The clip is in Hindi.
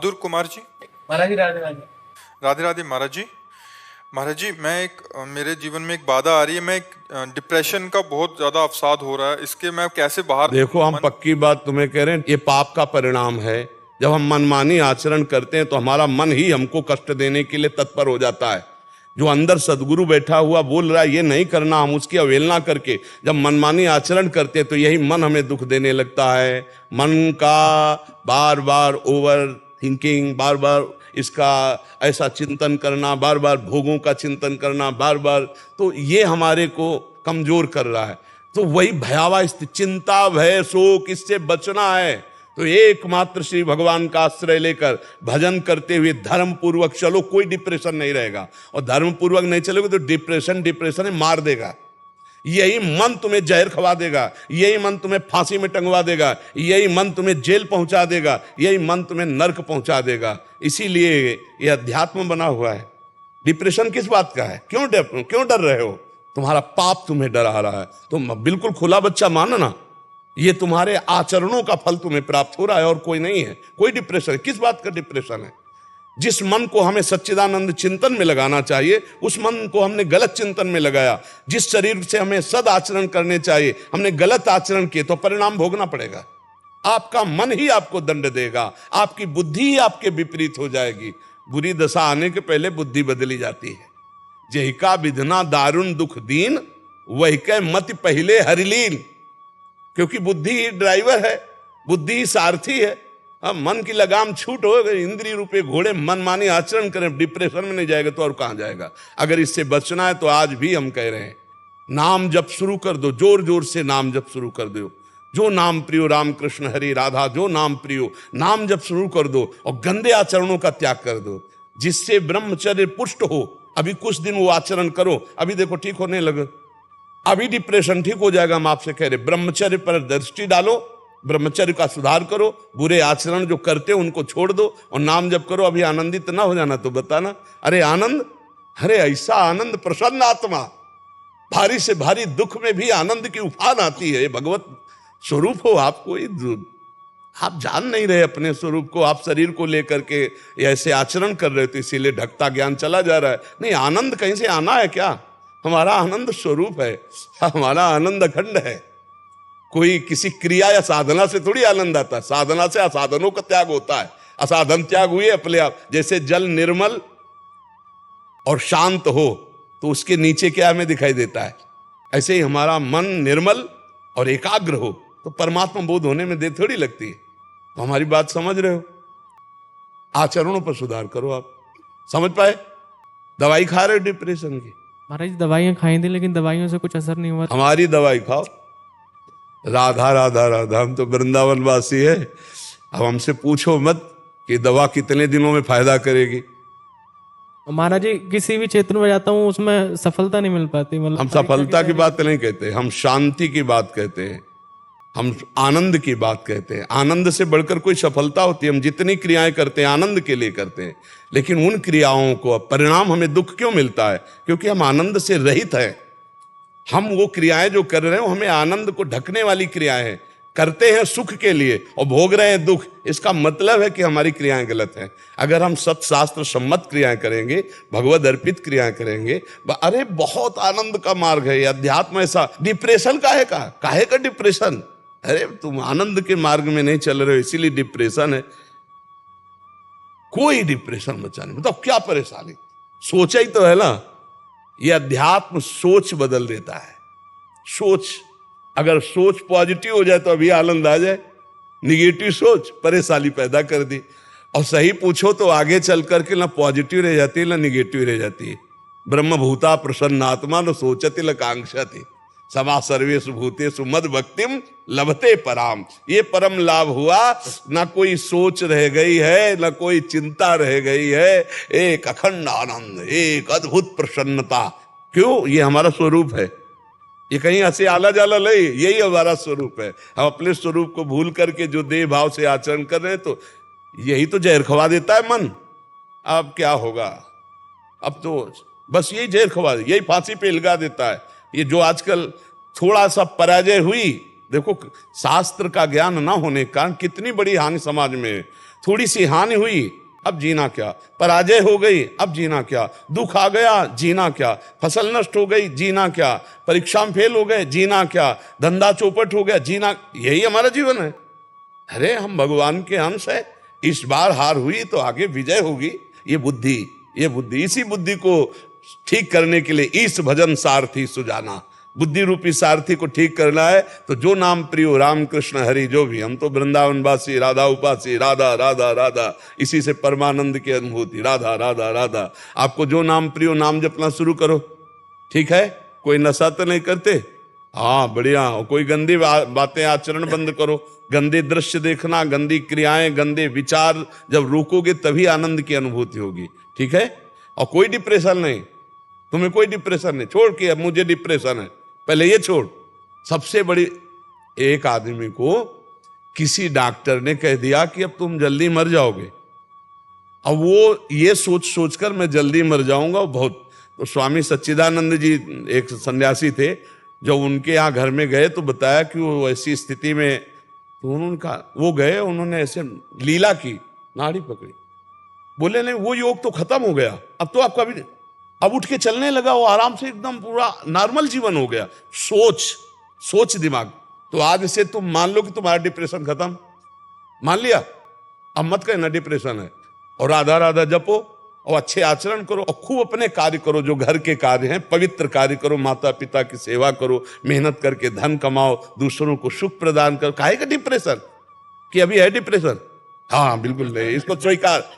बहादुर कुमार जी। महाराज जी राधे राधे। राधे राधे महाराज जी। महाराज जी, मेरे जीवन में एक बाधा आ रही है। डिप्रेशन का बहुत ज्यादा अवसाद हो रहा है। इसके मैं कैसे बाहर देखो, हम मन। पक्की बात तुम्हें कह रहे हैं, ये पाप का परिणाम है। जब हम मनमानी आचरण करते हैं तो हमारा मन ही हमको कष्ट देने के लिए तत्पर हो जाता है। जो अंदर सदगुरु बैठा हुआ बोल रहा है ये नहीं करना, हम उसकी अवहेलना करके जब मनमानी आचरण करते हैं तो यही मन हमें दुख देने लगता है। मन का बार बार ओवर थिंकिंग, बार बार इसका ऐसा चिंतन करना, बार बार भोगों का चिंतन करना, बार बार, तो ये हमारे को कमजोर कर रहा है। तो वही भयावह स्थिति, चिंता भय शोक, इससे बचना है तो एकमात्र श्री भगवान का आश्रय लेकर भजन करते हुए धर्म पूर्वक चलो, कोई डिप्रेशन नहीं रहेगा। और धर्म पूर्वक नहीं चलोगे तो डिप्रेशन मार देगा। यही मन तुम्हें जहर खवा देगा, यही मन तुम्हें फांसी में टंगवा देगा, यही मन तुम्हें जेल पहुंचा देगा, यही मन तुम्हें नर्क पहुंचा देगा। इसीलिए यह अध्यात्म बना हुआ है। डिप्रेशन किस बात का है? क्यों डर रहे हो? तुम्हारा पाप तुम्हें डरा रहा है। तुम बिल्कुल खुला बच्चा मानना, ये तुम्हारे आचरणों का फल तुम्हें प्राप्त हो रहा है और कोई नहीं है। कोई डिप्रेशन, किस बात का डिप्रेशन है? जिस मन को हमें सच्चिदानंद चिंतन में लगाना चाहिए उस मन को हमने गलत चिंतन में लगाया। जिस शरीर से हमें सद आचरण करने चाहिए हमने गलत आचरण किए तो परिणाम भोगना पड़ेगा। आपका मन ही आपको दंड देगा, आपकी बुद्धि ही आपके विपरीत हो जाएगी। बुरी दशा आने के पहले बुद्धि बदली जाती है। जही का विधना दारुण दुख दीन, वही के मति पहले हरिलीन। क्योंकि बुद्धि ही ड्राइवर है, बुद्धि ही सारथी है। अब मन की लगाम छूट हो गई, इंद्रिय रूपे घोड़े मनमानी आचरण करें, डिप्रेशन में नहीं जाएगा तो और कहां जाएगा? अगर इससे बचना है तो आज भी हम कह रहे हैं, नाम जप शुरू कर दो, जोर जोर से नाम जप शुरू कर दो। जो नाम प्रियो राम कृष्ण हरि राधा, जो नाम प्रियो, नाम जप शुरू कर दो और गंदे आचरणों का त्याग कर दो, जिससे ब्रह्मचर्य पुष्ट हो। अभी कुछ दिन वो आचरण करो, अभी देखो ठीक होने लगे, अभी डिप्रेशन ठीक हो जाएगा। हम आपसे कह रहे ब्रह्मचर्य पर दृष्टि डालो, ब्रह्मचर्य का सुधार करो, बुरे आचरण जो करते हो उनको छोड़ दो और नाम जप करो। अभी आनंदित ना हो जाना तो बताना, अरे आनंद, अरे ऐसा आनंद, प्रसन्न आत्मा, भारी से भारी दुख में भी आनंद की उफान आती है। भगवत स्वरूप हो आप, कोई आप जान नहीं रहे अपने स्वरूप को। आप शरीर को लेकर के ऐसे आचरण कर रहे हो तो इसीलिए ढकता ज्ञान चला जा रहा है। नहीं, आनंद कहीं से आना है क्या? हमारा आनंद स्वरूप है, हमारा आनंद अखंड है। कोई किसी क्रिया या साधना से थोड़ी आनंद आता है, साधना से असाधनों का त्याग होता है। असाधन त्याग हुए अपने आप। जैसे जल निर्मल और शांत हो तो उसके नीचे क्या हमें दिखाई देता है, ऐसे ही हमारा मन निर्मल और एकाग्र हो तो परमात्मा बोध होने में देर थोड़ी लगती है। तो हमारी बात समझ रहे हो? आचरणों पर सुधार करो। आप समझ पाए? दवाई खा रहे हो डिप्रेशन की? महाराज दवाइयाँ खाई थी लेकिन दवाइयों से कुछ असर नहीं हुआ। हमारी दवाई खाओ, राधा राधा राधा। हम तो वृंदावन वासी है। अब हमसे पूछो मत कि दवा कितने दिनों में फायदा करेगी। महाराज जी किसी भी क्षेत्र में जाता हूँ उसमें सफलता नहीं मिल पाती। मतलब हम सफलता की बात नहीं कहते, हम शांति की बात कहते हैं, हम आनंद की बात कहते हैं। आनंद से बढ़कर कोई सफलता होती है? हम जितनी क्रियाएं करते हैं आनंद के लिए करते हैं, लेकिन उन क्रियाओं को परिणाम हमें दुख क्यों मिलता है? क्योंकि हम आनंद से रहित हैं। हम वो क्रियाएं जो कर रहे हैं हमें आनंद को ढकने वाली क्रियाएं हैं, करते हैं सुख के लिए और भोग रहे हैं दुख। इसका मतलब है कि हमारी क्रियाएं गलत हैं। अगर हम सत्शास्त्र सम्मत क्रियाएं करेंगे, भगवद अर्पित क्रियाएं करेंगे, अरे बहुत आनंद का मार्ग है ये अध्यात्म। ऐसा डिप्रेशन काहे का डिप्रेशन? अरे तुम आनंद के मार्ग में नहीं चल रहे हो, इसीलिए डिप्रेशन है। कोई डिप्रेशन बचा नहीं। बताओ क्या परेशानी? सोचा ही तो है ना। यह अध्यात्म सोच बदल देता है। सोच, अगर सोच पॉजिटिव हो जाए तो अभी आनंद आ जाए, निगेटिव सोच परेशानी पैदा कर दी। और सही पूछो तो आगे चल करके ना पॉजिटिव रह जाती है ना निगेटिव रह जाती है। ब्रह्मभूता प्रसन्नात्मा न सोचति न कांक्षति, समा सर्वेषु भूतेषु मद भक्तिम लभते पराम। ये परम लाभ हुआ, ना कोई सोच रह गई है ना कोई चिंता रह गई है। एक अखंड आनंद, एक अद्भुत प्रसन्नता। क्यों? ये हमारा स्वरूप है, ये कहीं ऐसे आला जाला नहीं, यही हमारा स्वरूप है। हम अपने स्वरूप को भूल करके जो देह भाव से आचरण कर रहे हैं तो यही तो जहर खवा देता है मन। अब क्या होगा? अब तो बस यही जहर खवा, यही फांसी पे लगा देता है। ये जो आजकल थोड़ा सा पराजय हुई, देखो शास्त्र का ज्ञान ना होने के कारण कितनी बड़ी हानि समाज में है। थोड़ी सी हानि हुई, अब जीना क्या, पराजय हो गई, अब जीना क्या, दुख आ गया, जीना क्या, फसल नष्ट हो गई, जीना क्या, परीक्षा में फेल हो गए, जीना क्या, धंधा चौपट हो गया, जीना, यही हमारा जीवन है। अरे हम भगवान के अंश है, इस बार हार हुई तो आगे विजय होगी। ये बुद्धि, इसी बुद्धि को ठीक करने के लिए ईश भजन सारथी सुजाना, बुद्धि रूपी सारथी को ठीक करना है तो जो नाम प्रियो राम कृष्ण हरि जो भी, हम तो वृंदावन वासी, राधा उपासी, राधा राधा राधा, इसी से परमानंद की अनुभूति, राधा राधा राधा। आपको जो नाम प्रियो, नाम जपना शुरू करो, ठीक है। कोई नशा तो नहीं करते, हाँ बढ़िया। कोई गंदी बातें आचरण बंद करो, गंदे दृश्य देखना, गंदी क्रियाएं, गंदे विचार जब रोकोगे तभी आनंद की अनुभूति होगी, ठीक है। और कोई डिप्रेशन नहीं, तुम्हें कोई डिप्रेशन नहीं, छोड़ के अब मुझे डिप्रेशन है, पहले ये छोड़। सबसे बड़ी, एक आदमी को किसी डॉक्टर ने कह दिया कि अब तुम जल्दी मर जाओगे, अब वो ये सोच सोचकर मैं जल्दी मर जाऊंगा बहुत। तो स्वामी सच्चिदानंद जी एक सन्यासी थे, जब उनके यहाँ घर में गए तो बताया कि वो ऐसी स्थिति में, तो उन्होंने कहा, वो गए, उन्होंने ऐसे लीला की, नाड़ी पकड़ी, बोले नहीं वो योग तो खत्म हो गया, अब तो आपका भी, अब उठ के चलने लगा, वो आराम से एकदम पूरा नॉर्मल जीवन हो गया। सोच दिमाग। तो आज से तुम मान लो कि तुम्हारा डिप्रेशन खत्म, मान लिया, अब मत कहना डिप्रेशन है, और राधा राधा जपो और अच्छे आचरण करो और खूब अपने कार्य करो, जो घर के कार्य हैं पवित्र कार्य करो, माता पिता की सेवा करो, मेहनत करके धन कमाओ, दूसरों को सुख प्रदान करो। काहे का डिप्रेशन, कि अभी है डिप्रेशन? हाँ बिल्कुल नहीं, इसको स्वीकार